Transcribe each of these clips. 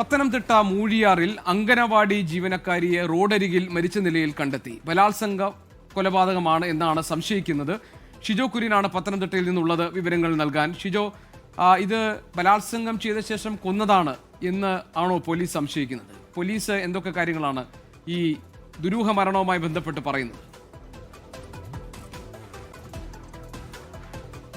പത്തനംതിട്ട മൂഴിയാറിൽ അങ്കനവാടി ജീവനക്കാരിയെ റോഡരികിൽ മരിച്ച നിലയിൽ കണ്ടെത്തി. ബലാത്സംഗ കൊലപാതകമാണ് എന്നാണ് സംശയിക്കുന്നത്. ഷിജോ കുര്യനാണ് പത്തനംതിട്ടയിൽ നിന്നുള്ളത് വിവരങ്ങൾ നൽകാൻ. ഷിജോ, ഇത് ബലാത്സംഗം ചെയ്ത ശേഷം കൊന്നതാണ് എന്ന് ആണോ പോലീസ് സംശയിക്കുന്നത്? പോലീസ് എന്തൊക്കെ കാര്യങ്ങളാണ് ഈ ദുരൂഹ മരണവുമായി ബന്ധപ്പെട്ട് പറയുന്നത്?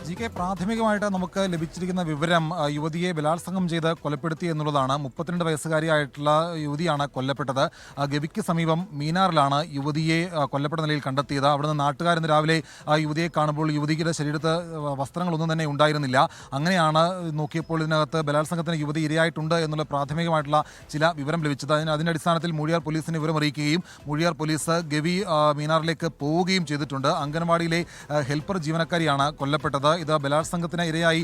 ജി.കെ, പ്രാഥമികമായിട്ട് നമുക്ക് ലഭിച്ചിരിക്കുന്ന വിവരം യുവതിയെ ബലാത്സംഗം ചെയ്ത് കൊലപ്പെടുത്തി എന്നുള്ളതാണ്. 32 വയസ്സുകാരിയായിട്ടുള്ള യുവതിയാണ് കൊല്ലപ്പെട്ടത്. ഗവിക്ക് സമീപം മീനാറിലാണ് യുവതിയെ കൊല്ലപ്പെട്ട നിലയിൽ കണ്ടെത്തിയത്. അവിടുന്ന് നാട്ടുകാരിന്ന് രാവിലെ യുവതിയെ കാണുമ്പോൾ യുവതിയുടെ ശരീരത്ത് വസ്ത്രങ്ങളൊന്നും തന്നെ ഉണ്ടായിരുന്നില്ല. അങ്ങനെയാണ് നോക്കിയപ്പോൾ ഇതിനകത്ത് ബലാത്സംഗത്തിന് യുവതി ഇരയായിട്ടുണ്ട് എന്നുള്ള പ്രാഥമികമായിട്ടുള്ള ചില വിവരം ലഭിച്ചത്. അതിൻ്റെ അടിസ്ഥാനത്തിൽ മൂഴിയാർ പോലീസിന് വിവരം അറിയിക്കുകയും മൂഴിയാർ പോലീസ് ഗവി മീനാറിലേക്ക് പോവുകയും ചെയ്തിട്ടുണ്ട്. അംഗനവാടിയിലെ ഹെൽപ്പർ ജീവനക്കാരിയാണ് കൊല്ലപ്പെട്ടത്. ഇത് ബലാത്സംഗത്തിന് ഇരയായി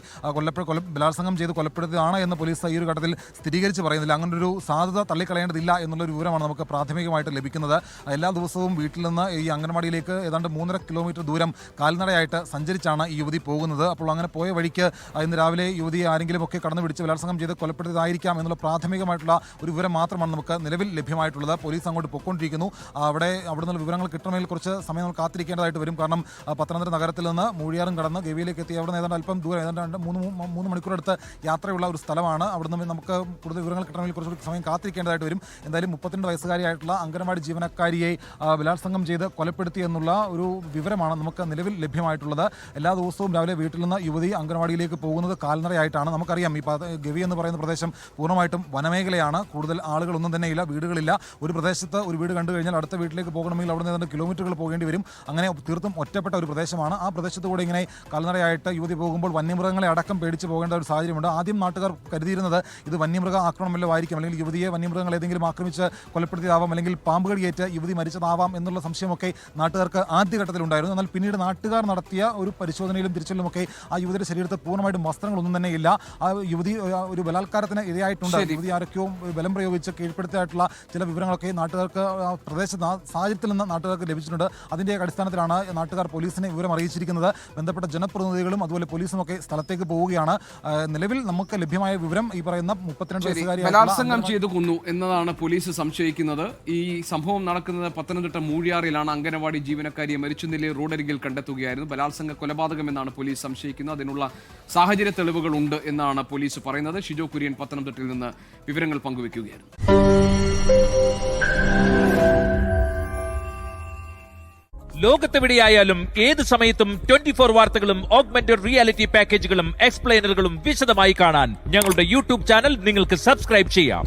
ബലാത്സംഗം ചെയ്ത് കൊലപ്പെടുത്തിയതാണ് എന്ന് പോലീസ് ഈ ഒരു ഘട്ടത്തിൽ സ്ഥിരീകരിച്ച് പറയുന്നില്ല. അങ്ങനൊരു സാധ്യത തള്ളിക്കളയേണ്ടതില്ല എന്നുള്ളൊരു വിവരമാണ് നമുക്ക് പ്രാഥമികമായിട്ട് ലഭിക്കുന്നത്. എല്ലാ ദിവസവും വീട്ടിൽ നിന്ന് ഈ അംഗനവാടിയിലേക്ക് ഏതാണ്ട് 3.5 കിലോമീറ്റർ ദൂരം കാൽനടയായിട്ട് സഞ്ചരിച്ചാണ് ഈ യുവതി പോകുന്നത്. അപ്പോൾ അങ്ങനെ പോയ വഴിക്ക് ഇന്ന് രാവിലെ യുവതിയെ ആരെങ്കിലും ഒക്കെ കടന്നു പിടിച്ച് ബലാത്സംഗം ചെയ്ത് കൊലപ്പെടുത്തിയതായിരിക്കാം എന്നുള്ള പ്രാഥമികമായിട്ടുള്ള ഒരു വിവരം മാത്രമാണ് നമുക്ക് നിലവിൽ ലഭ്യമായിട്ടുള്ളത്. പോലീസ് അങ്ങോട്ട് പൊയ്ക്കൊണ്ടിരിക്കുന്നു. അവിടെ നിന്നുള്ള വിവരങ്ങൾ കിട്ടണമെങ്കിൽ കുറച്ച് സമയം നമ്മൾ കാത്തിരിക്കേണ്ടതായിട്ട് വരും. കാരണം പത്തനംതിട്ട നഗരത്തിൽ നിന്ന് മൂഴിയാറും കടന്ന് ഗവിയിലേക്ക് എത്തി അവിടെ ഏതാണ്ട് അല്പം ദൂരം ഏതാണ്ട് 3 മണിക്കൂറെടുത്ത് യാത്രയുള്ള ഒരു സ്ഥലമാണ്. അവിടുന്ന് നമുക്ക് കൂടുതൽ വിവരങ്ങൾ കിട്ടണമെങ്കിൽ കുറച്ചുകൂടി സമയം കാത്തിരിക്കേണ്ടതായിട്ട് വരും. എന്തായാലും 32 വയസ്സുകാരിയായിട്ടുള്ള അംഗനവാടി ജീവനക്കാരിയെ ബലാത്സംഗം ചെയ്ത് കൊലപ്പെടുത്തി എന്നുള്ള ഒരു വിവരമാണ് നമുക്ക് നിലവിൽ ലഭ്യമായിട്ടുള്ളത്. എല്ലാ ദിവസവും രാവിലെ വീട്ടിൽ നിന്ന് യുവതി അംഗനവാടിയിലേക്ക് പോകുന്നത് കാൽനടയായിട്ടാണ്. നമുക്കറിയാം ഈ ഗവി എന്ന് പറയുന്ന പ്രദേശം പൂർണ്ണമായിട്ടും വനമേഖലയാണ്. കൂടുതൽ ആളുകളൊന്നും തന്നെ ഇല്ല, വീടുകളില്ല. ഒരു പ്രദേശത്ത് ഒരു വീട് കണ്ടു കഴിഞ്ഞാൽ അടുത്ത വീട്ടിലേക്ക് പോകണമെങ്കിൽ അവിടെ നിന്ന് ഏതാണ്ട് കിലോമീറ്ററുകൾ പോകേണ്ടി വരും. അങ്ങനെ തീർത്തും ഒറ്റപ്പെട്ട ഒരു പ്രദേശമാണ്. ആ പ്രദേശത്ത് കൂടെ ഇങ്ങനെ കാൽനടയായിട്ട് യുവതി പോകുമ്പോൾ വന്യമൃഗങ്ങളെ അടക്കം പേടിച്ച് പോകേണ്ട ഒരു സാഹചര്യമുണ്ട്. ആദ്യം നാട്ടുകാർ കരുതിയിരുന്നത് ഇത് വന്യമൃഗ ആക്രമണമല്ലോ ആയിരിക്കും, അല്ലെങ്കിൽ യുവതിയെ വന്യമൃഗങ്ങൾ ഏതെങ്കിലും ആക്രമിച്ച് കൊലപ്പെടുത്തിയതാവാം, അല്ലെങ്കിൽ പാമ്പ് കടിയേറ്റ് യുവതി മരിച്ചതാവാം എന്നുള്ള സംശയമൊക്കെ നാട്ടുകാർക്ക് ആദ്യഘട്ടത്തിലുണ്ടായിരുന്നു. എന്നാൽ പിന്നീട് നാട്ടുകാർ നടത്തിയ ഒരു പരിശോധനയിലും തിരിച്ചലിലുമൊക്കെ ആ യുവതിയുടെ ശരീരത്തിൽ പൂർണ്ണമായിട്ടും വസ്ത്രങ്ങളൊന്നും തന്നെ ഇല്ല. ആ യുവതി ഒരു ബലാത്കാരത്തിന് ഇരയായിട്ടുണ്ട്. യുവതി ആരൊക്കെയോ ബലം പ്രയോഗിച്ച് കീഴ്പ്പെടുത്തിയായിട്ടുള്ള ചില വിവരങ്ങളൊക്കെ നാട്ടുകാർക്ക് പ്രദേശത്ത് സാഹചര്യത്തിൽ നിന്ന് നാട്ടുകാർക്ക് ലഭിച്ചിട്ടുണ്ട്. അതിൻ്റെ അടിസ്ഥാനത്തിലാണ് നാട്ടുകാർ പോലീസിനെ വിവരം അറിയിച്ചിരിക്കുന്നത്. ബന്ധപ്പെട്ട ജനപ്രതിനിധികളും അതുപോലെ പോലീസും ഒക്കെ സ്ഥലത്തേക്ക് പോവുകയാണ്. നിലവിൽ നമുക്ക് ലഭ്യമായ വിവരം ഈ പറയുന്ന 32 വയസ്സുകാരി ബലാത്സംഗം ചെയ്തു കൊന്നു എന്നതാണ് പോലീസ് സംശയിക്കുന്നത്. ഈ സംഭവം നടക്കുന്നത് പത്തനംതിട്ട മൂഴിയാറിലാണ്. അംഗനവാടി ജീവനക്കാരിയെ മരിച്ച നിലയിൽ റോഡരികിൽ കണ്ടെത്തുകയായിരുന്നു. ബലാത്സംഗ കൊലപാതകമെന്നാണ് പോലീസ് സംശയിക്കുന്നത്. അതിനുള്ള സാഹചര്യ തെളിവുകൾ ഉണ്ട് എന്നാണ് പോലീസ് പറയുന്നത്. ഷിജോ കുര്യൻ പത്തനംതിട്ടയിൽ നിന്ന് വിവരങ്ങൾ പങ്കുവയ്ക്കുകയായിരുന്നു. ലോകത്തെവിടെയായാലും ഏത് സമയത്തും 24 വാർത്തകളും ഓഗ്മെന്റഡ് റിയാലിറ്റി പാക്കേജുകളും എക്സ്പ്ലെയിനറുകളും വിശദമായി കാണാൻ ഞങ്ങളുടെ യൂട്യൂബ് ചാനൽ നിങ്ങൾക്ക് സബ്സ്ക്രൈബ് ചെയ്യാം.